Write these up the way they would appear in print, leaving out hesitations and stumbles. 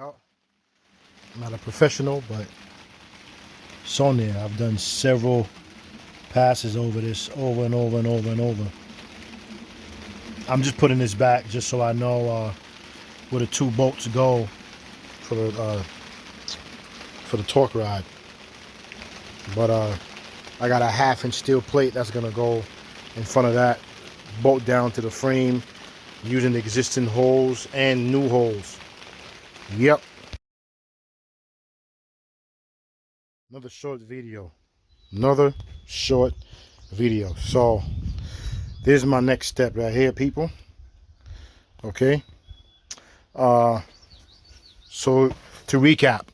out. I'm not a professional, but it's on there. I've done several passes over this, over and over and over and over. I'm just putting this back just so I know where the two bolts go for the torque rod. But I got a 1/2-inch steel plate that's gonna go in front of that, bolt down to the frame using the existing holes and new holes. Yep. Another short video. So this is my next step right here, people. Okay. So to recap,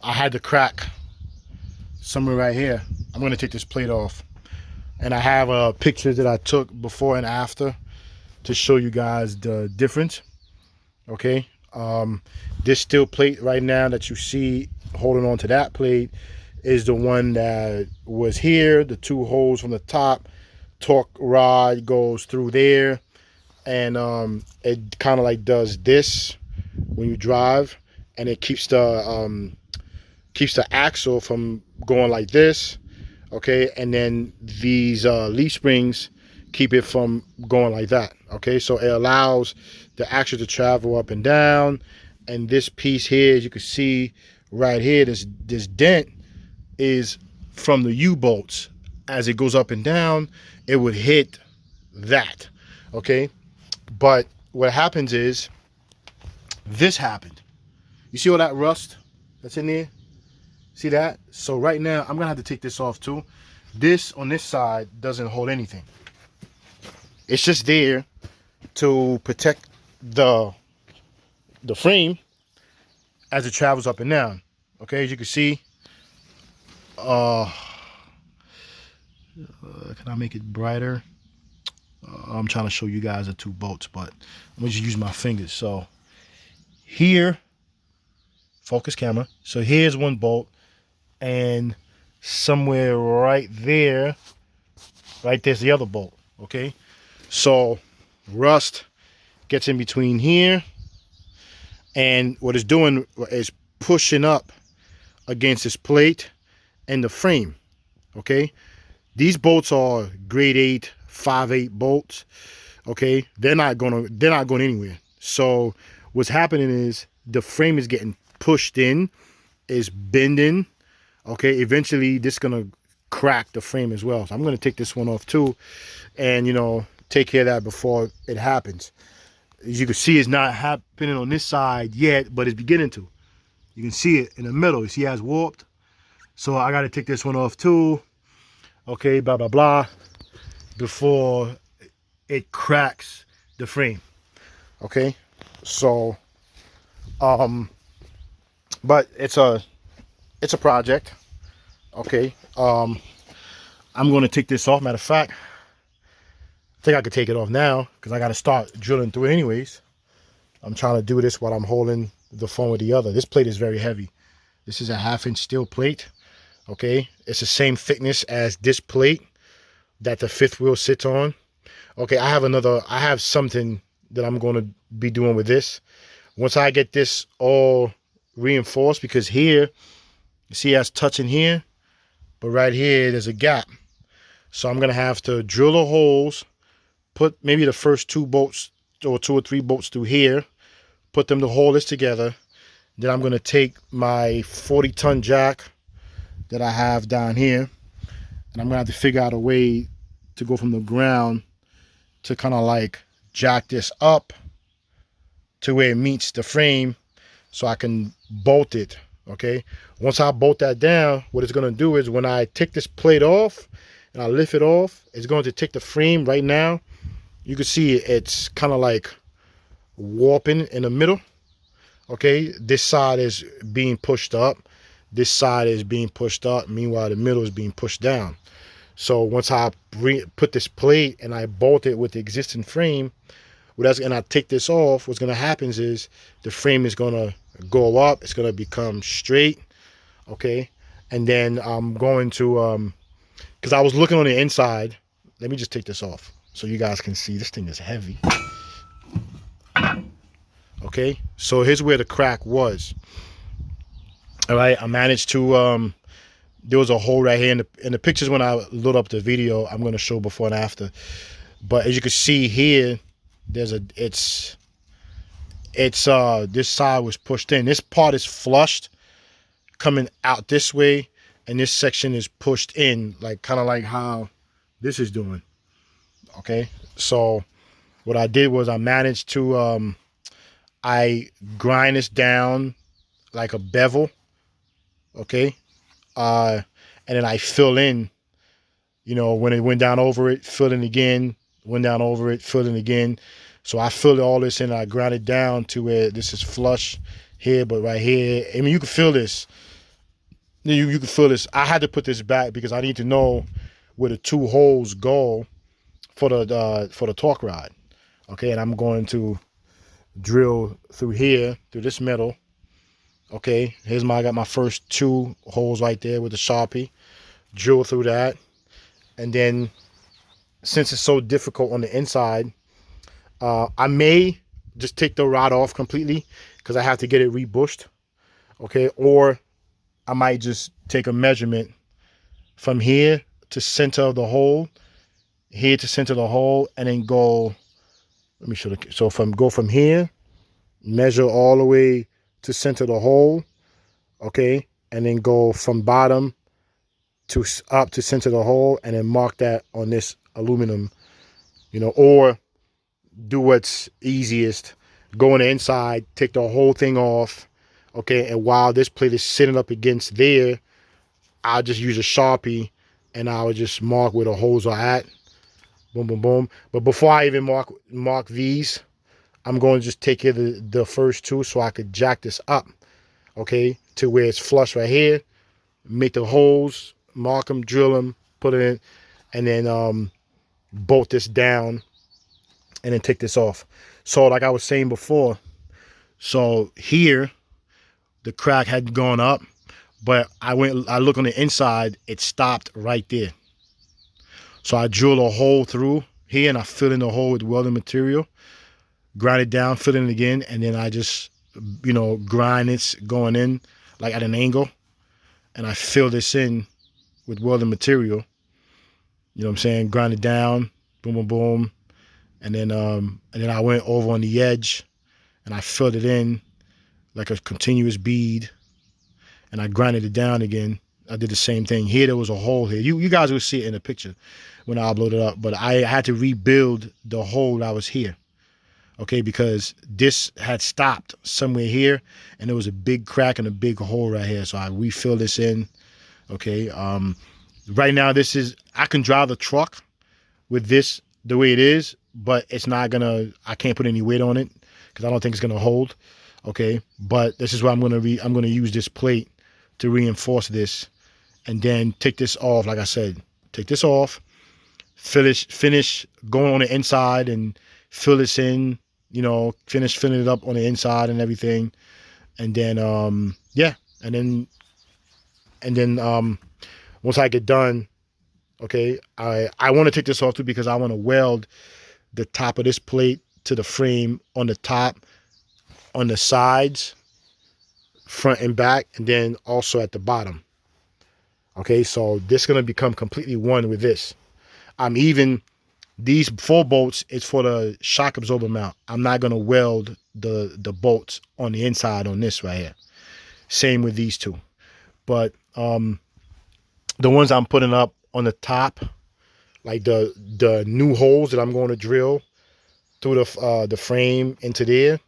I had to crack somewhere right here. I'm gonna take this plate off, and I have pictures that I took before and after to show you guys the difference. Okay. This steel plate right now that you see holding on to that plate is the one that was here. The two holes from the top, torque rod goes through there, and it kind of like does this when you drive, and it keeps the axle from going like this. Okay, and then these leaf springs keep it from going like that. Okay, so it allows the axle to travel up and down. And this piece here, as you can see right here, this dent is from the U-bolts. As it goes up and down, it would hit that. Okay, but what happens is this happened. You see all that rust that's in there? See that? So right now I'm gonna have to take this off too. This on this side doesn't hold anything. It's just there to protect the frame as it travels up and down. Okay, as you can see, can I make it brighter? I'm trying to show you guys the two bolts, but I'm gonna just use my fingers. So here, focus camera. So here's one bolt, and somewhere right there's the other bolt. Okay, so rust gets in between here, and what it's doing is pushing up against this plate and the frame. Okay, these bolts are grade 8 5/8 bolts. Okay, they're not going anywhere. So what's happening is the frame is getting pushed in, is bending. Okay, eventually this is gonna crack the frame as well. So I'm gonna take this one off too, and take care of that before it happens. As you can see, it's not happening on this side yet, but it's beginning to. You can see it in the middle. You see how it's warped? So I gotta take this one off too. Okay, blah blah blah, before it cracks the frame. Okay, so but it's a project. Okay, I'm gonna take this off. Matter of fact, I think I could take it off now because I got to start drilling through it anyways. I'm trying to do this while I'm holding the phone with the other. This plate is very heavy. This is a 1/2-inch steel plate. Okay, it's the same thickness as this plate that the fifth wheel sits on. Okay, I have something that I'm going to be doing with this once I get this all reinforced, because here, you see how it's touching here, but right here there's a gap. So I'm gonna have to drill the holes, put maybe the first 2 bolts or 2 or 3 bolts through here, put them to hold this together. Then I'm gonna take my 40-ton jack that I have down here, and I'm gonna have to figure out a way to go from the ground to kind of like jack this up to where it meets the frame so I can bolt it. Okay, once I bolt that down, what it's going to do is when I take this plate off and I lift it off, it's going to take the frame. Right now you can see it's kind of like warping in the middle. Okay, this side is being pushed up, this side is being pushed up, meanwhile the middle is being pushed down. So once I put this plate and I bolt it with the existing frame, and I take this off, what's going to happen is the frame is going to go up. It's going to become straight. Okay, and then I'm going to because I was looking on the inside. Let me just take this off so you guys can see. This thing is heavy. Okay, so here's where the crack was. All right, I managed to there was a hole right here in the pictures. When I load up the video, I'm going to show before and after. But as you can see here, there's a it's this side was pushed in. This part is flushed coming out this way, and this section is pushed in, like kind of like how this is doing. Okay, so what I did was I managed to I grind this down like a bevel. Okay, and then I fill in, you know, when it went down over it, fill in again, went down over it, fill in again. So I filled all this in, I ground it down to where this is flush here, but right here, I mean, you can feel this. You can feel this. I had to put this back because I need to know where the two holes go for the torque rod. Okay, and I'm going to drill through here, through this metal. Okay, I got my first two holes right there with the Sharpie. Drill through that. And then, since it's so difficult on the inside, I may just take the rod off completely because I have to get it rebushed. Okay, or I might just take a measurement from here to center of the hole, here to center of the hole, and then go, let me show you. So go from here, measure all the way to center of the hole, okay, and then go from bottom to up to center of the hole, and then mark that on this aluminum, you know, or do what's easiest, go on the inside, take the whole thing off, okay, and while this plate is sitting up against there, I'll just use a Sharpie and I'll just mark where the holes are at. Boom, boom, boom. But before I even mark these, I'm going to just take care of the first two so I could jack this up, okay, to where it's flush right here. Make the holes, mark them, drill them, put it in, and then bolt this down and then take this off. So like I was saying before, so here the crack had gone up, but I look on the inside, it stopped right there. So I drill a hole through here and I fill in the hole with welding material, grind it down, fill in it again, and then I just, you know, grind it going in like at an angle, and I fill this in with welding material. You know what I'm saying? Grind it down, boom, boom, boom, and then I went over on the edge and I filled it in like a continuous bead, and I grinded it down again. I did the same thing. Here there was a hole here. You guys will see it in the picture when I upload it up. But I had to rebuild the hole that was here. Okay, because this had stopped somewhere here and there was a big crack and a big hole right here. So I refilled this in. Okay. Right now I can drive the truck with this the way it is, but it's not gonna, I can't put any weight on it because I don't think it's gonna hold. Okay. But this is why I'm gonna use this plate to reinforce this, and then take this off. Like I said, take this off, finish going on the inside and fill this in, you know, finish filling it up on the inside and everything. And then, yeah. And then once I get done, okay, I want to take this off too because I want to weld the top of this plate to the frame on the top, on the sides, front and back, and then also at the bottom. Okay, so this is going to become completely one with this. These 4 bolts is for the shock absorber mount. I'm not going to weld the bolts on the inside on this right here. Same with these two. But the ones I'm putting up on the top, like the new holes that I'm going to drill through the frame into there,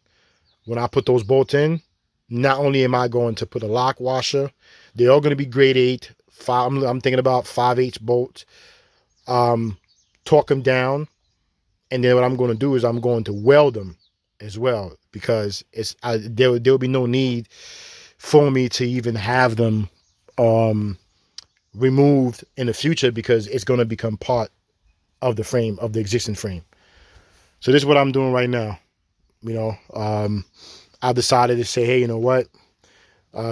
when I put those bolts in, not only am I going to put a lock washer, they're all going to be grade 8. I'm thinking about 5/8 bolts. Torque them down, and then what I'm going to do is I'm going to weld them as well, because there will be no need for me to even have them removed in the future, because it's going to become part of the frame, of the existing frame. So this is what I'm doing right now. You know, I decided to say, hey, you know what?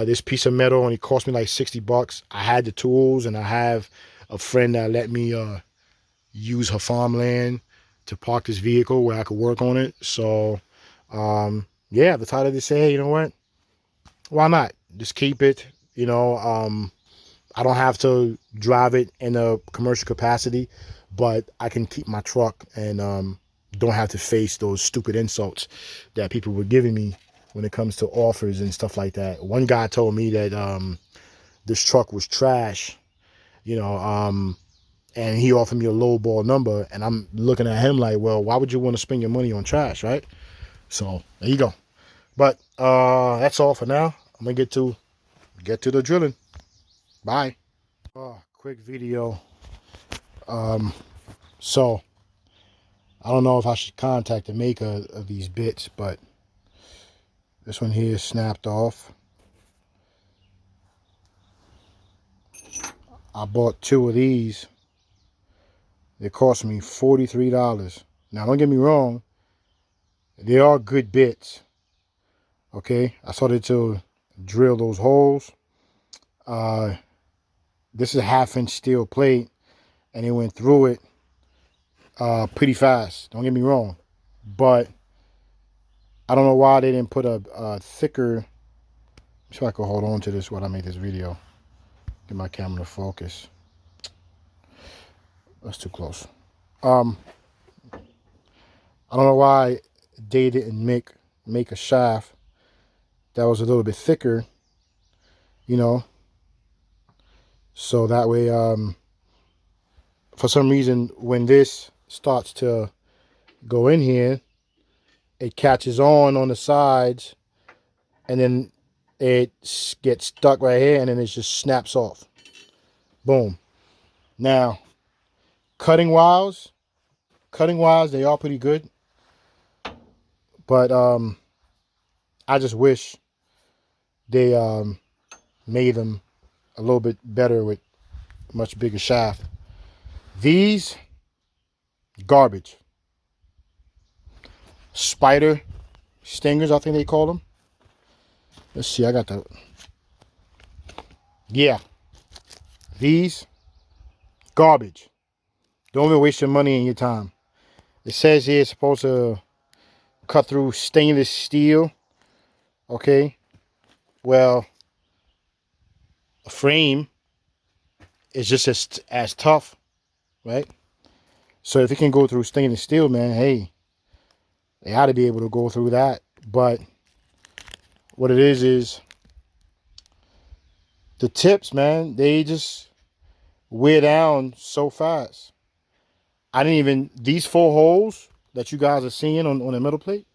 This piece of metal only cost me like $60. I had the tools, and I have a friend that let me use her farmland to park this vehicle where I could work on it. So yeah, the title they say, hey, you know what? Why not? Just keep it. You know, I don't have to drive it in a commercial capacity, but I can keep my truck and don't have to face those stupid insults that people were giving me when it comes to offers and stuff like that. One guy told me that this truck was trash, you know, and he offered me a low ball number, and I'm looking at him like, well, why would you want to spend your money on trash, right? So there you go. But that's all for now. I'm gonna get to the drilling. Bye. Quick video. So I don't know if I should contact the maker of these bits, but this one here is snapped off. I bought 2 of these. They cost me $43. Now don't get me wrong, they are good bits. Okay, I started to drill those holes. This is a 1/2-inch steel plate, and it went through it pretty fast. Don't get me wrong, but I don't know why they didn't put a thicker. See if I can hold on to this while I make this video. Get my camera to focus. That's too close. I don't know why they didn't make a shaft that was a little bit thicker, you know, so that way for some reason when this starts to go in here, it catches on the sides, and then it gets stuck right here, and then it just snaps off. Boom. Now cutting wires, they are pretty good, but I just wish they made them a little bit better with much bigger shaft. These, garbage. Spider stingers, I think they call them. Let's see, I got the, yeah. These, garbage. Don't even waste your money and your time. It says here it's supposed to cut through stainless steel. Okay. Well, a frame is just as tough, right? So if it can go through stainless steel, man, hey, they ought to be able to go through that. But what it is the tips, man, they just wear down so fast. I didn't even, these 4 holes that you guys are seeing on the metal plate,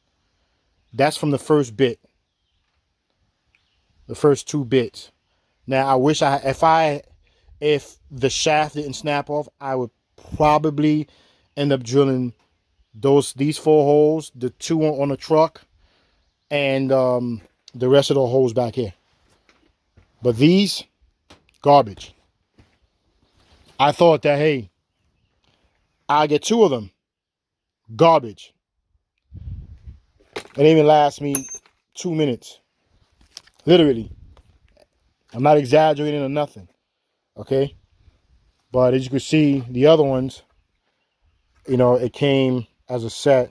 that's from the first bit. The first 2 bits. Now I wish if the shaft didn't snap off, I would probably end up drilling these 4 holes, the 2 on the truck, and the rest of the holes back here. But these, garbage. I thought that, hey, I'll get 2 of them. Garbage. It didn't even last me 2 minutes. Literally. I'm not exaggerating or nothing. Okay? But as you can see, the other ones, you know, it came as a set.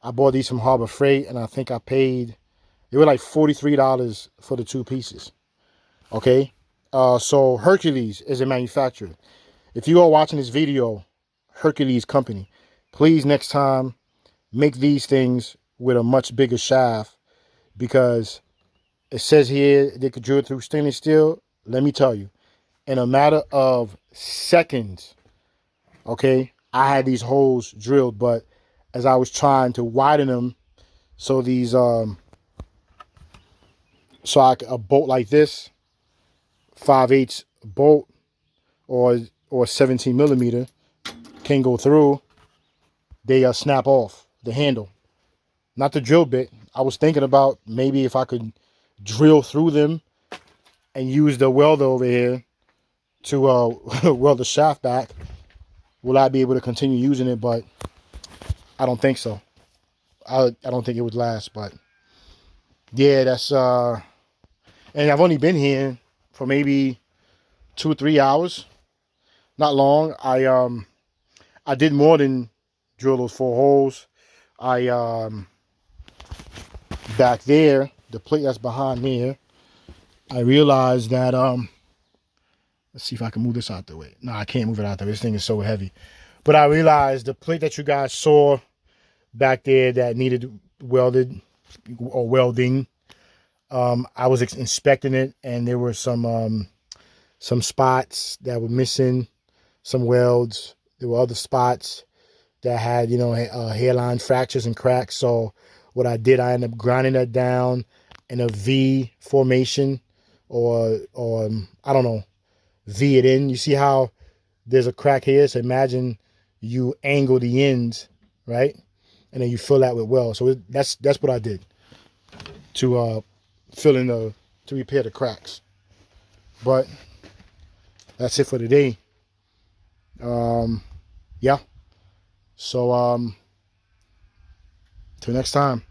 I bought these from Harbor Freight, and I think I paid, they were like $43 for the 2 pieces. Okay? So Hercules is a manufacturer. If you are watching this video, Hercules company, please next time make these things with a much bigger shaft, because it says here they could drill through stainless steel. Let me tell you, in a matter of seconds, okay, I had these holes drilled, but as I was trying to widen them, so these so a bolt like this, 5/8 bolt or 17 millimeter can go through, they snap off the handle, not the drill bit. I was thinking about maybe if I could drill through them and use the welder over here to weld the shaft back. Will I be able to continue using it? But I don't think so. I don't think it would last. But yeah, that's and I've only been here for maybe 2 or 3 hours. Not long. I did more than drill those 4 holes. I back there, the plate that's behind there, I realized that let's see if I can move this out the way. No, I can't move it out the way. This thing is so heavy. But I realized the plate that you guys saw back there that needed welded or welding, I was inspecting it, and there were some spots that were missing, some welds. There were other spots that had, you know, hairline fractures and cracks. So what I did, I ended up grinding that down in a V formation, or I don't know, V it in. You see how there's a crack here? So imagine you angle the ends, right? And then you fill that with weld. So that's what I did to fill in to repair the cracks. But that's it for today. Yeah. So till next time.